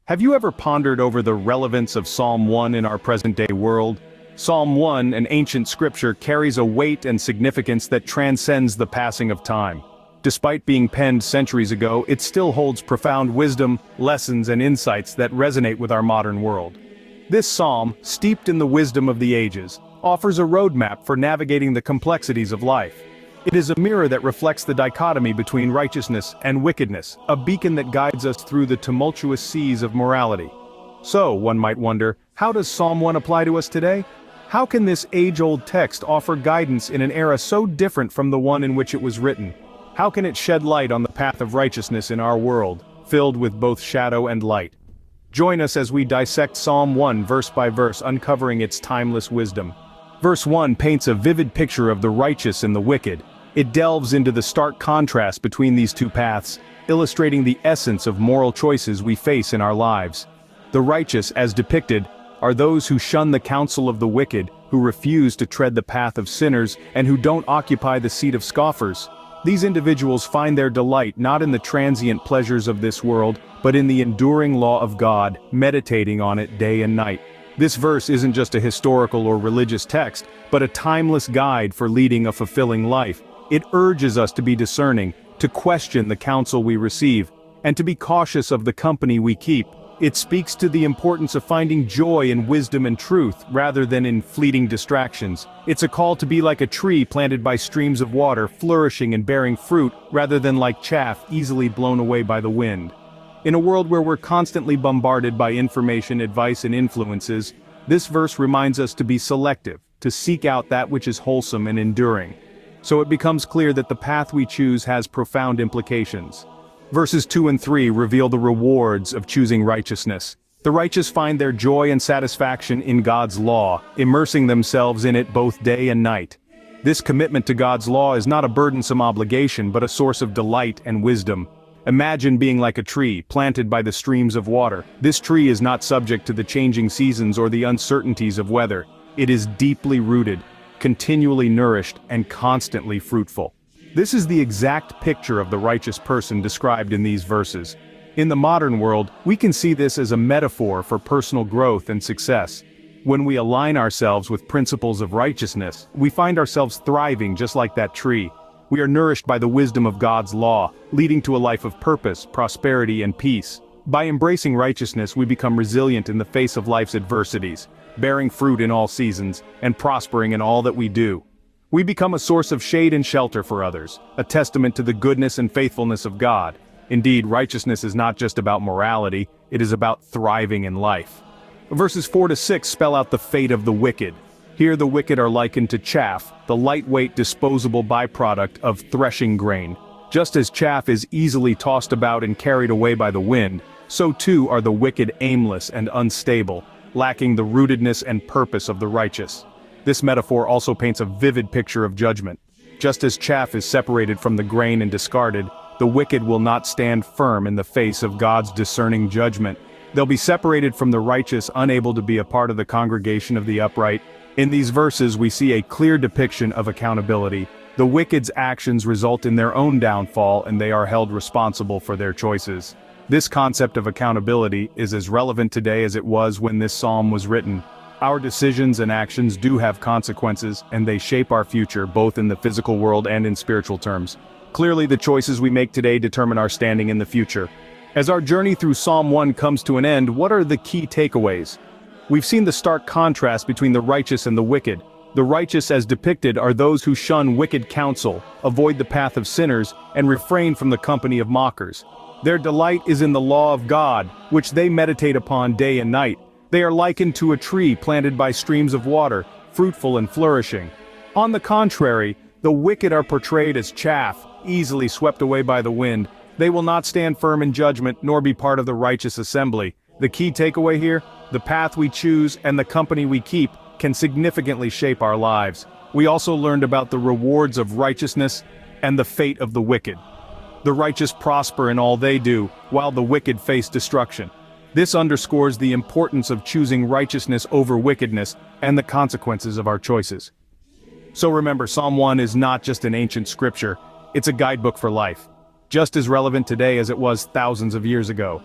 Have you ever pondered over the relevance of Psalm 1 in our present-day world? Psalm 1, an ancient scripture, carries a weight and significance that transcends the passing of time. Despite being penned centuries ago, it still holds profound wisdom, lessons, and insights that resonate with our modern world. This psalm, steeped in the wisdom of the ages, offers a roadmap for navigating the complexities of life. It is a mirror that reflects the dichotomy between righteousness and wickedness, a beacon that guides us through the tumultuous seas of morality. So, one might wonder, how does Psalm 1 apply to us today? How can this age-old text offer guidance in an era so different from the one in which it was written? How can it shed light on the path of righteousness in our world, filled with both shadow and light? Join us as we dissect Psalm 1 verse by verse, uncovering its timeless wisdom. Verse 1 paints a vivid picture of the righteous and the wicked. It delves into the stark contrast between these two paths, illustrating the essence of moral choices we face in our lives. The righteous, as depicted, are those who shun the counsel of the wicked, who refuse to tread the path of sinners, and who don't occupy the seat of scoffers. These individuals find their delight not in the transient pleasures of this world, but in the enduring law of God, meditating on it day and night. This verse isn't just a historical or religious text, but a timeless guide for leading a fulfilling life. It urges us to be discerning, to question the counsel we receive, and to be cautious of the company we keep. It speaks to the importance of finding joy in wisdom and truth, rather than in fleeting distractions. It's a call to be like a tree planted by streams of water, flourishing and bearing fruit, rather than like chaff easily blown away by the wind. In a world where we're constantly bombarded by information, advice, and influences, this verse reminds us to be selective, to seek out that which is wholesome and enduring. So it becomes clear that the path we choose has profound implications. Verses 2 and 3 reveal the rewards of choosing righteousness. The righteous find their joy and satisfaction in God's law, immersing themselves in it both day and night. This commitment to God's law is not a burdensome obligation, but a source of delight and wisdom. Imagine being like a tree, planted by the streams of water. This tree is not subject to the changing seasons or the uncertainties of weather. It is deeply rooted, continually nourished, and constantly fruitful. This is the exact picture of the righteous person described in these verses. In the modern world, we can see this as a metaphor for personal growth and success. When we align ourselves with principles of righteousness, we find ourselves thriving just like that tree. We are nourished by the wisdom of God's law, leading to a life of purpose, prosperity, and peace. By embracing righteousness, we become resilient in the face of life's adversities, bearing fruit in all seasons, and prospering in all that we do. We become a source of shade and shelter for others, a testament to the goodness and faithfulness of God. Indeed, righteousness is not just about morality, it is about thriving in life. Verses 4 to 6 spell out the fate of the wicked. Here the wicked are likened to chaff, the lightweight disposable byproduct of threshing grain. Just as chaff is easily tossed about and carried away by the wind, so too are the wicked aimless and unstable, lacking the rootedness and purpose of the righteous. This metaphor also paints a vivid picture of judgment. Just as chaff is separated from the grain and discarded, the wicked will not stand firm in the face of God's discerning judgment. They'll be separated from the righteous, unable to be a part of the congregation of the upright. In these verses we see a clear depiction of accountability. The wicked's actions result in their own downfall, and they are held responsible for their choices. This concept of accountability is as relevant today as it was when this psalm was written. Our decisions and actions do have consequences, and they shape our future both in the physical world and in spiritual terms. Clearly, the choices we make today determine our standing in the future. As our journey through Psalm 1 comes to an end, what are the key takeaways? We've seen the stark contrast between the righteous and the wicked. The righteous, as depicted, are those who shun wicked counsel, avoid the path of sinners, and refrain from the company of mockers. Their delight is in the law of God, which they meditate upon day and night. They are likened to a tree planted by streams of water, fruitful and flourishing. On the contrary, the wicked are portrayed as chaff, easily swept away by the wind. They will not stand firm in judgment, nor be part of the righteous assembly. The key takeaway here? The path we choose and the company we keep can significantly shape our lives. We also learned about the rewards of righteousness and the fate of the wicked. The righteous prosper in all they do, while the wicked face destruction. This underscores the importance of choosing righteousness over wickedness and the consequences of our choices. So remember, Psalm 1 is not just an ancient scripture, it's a guidebook for life. Just as relevant today as it was thousands of years ago.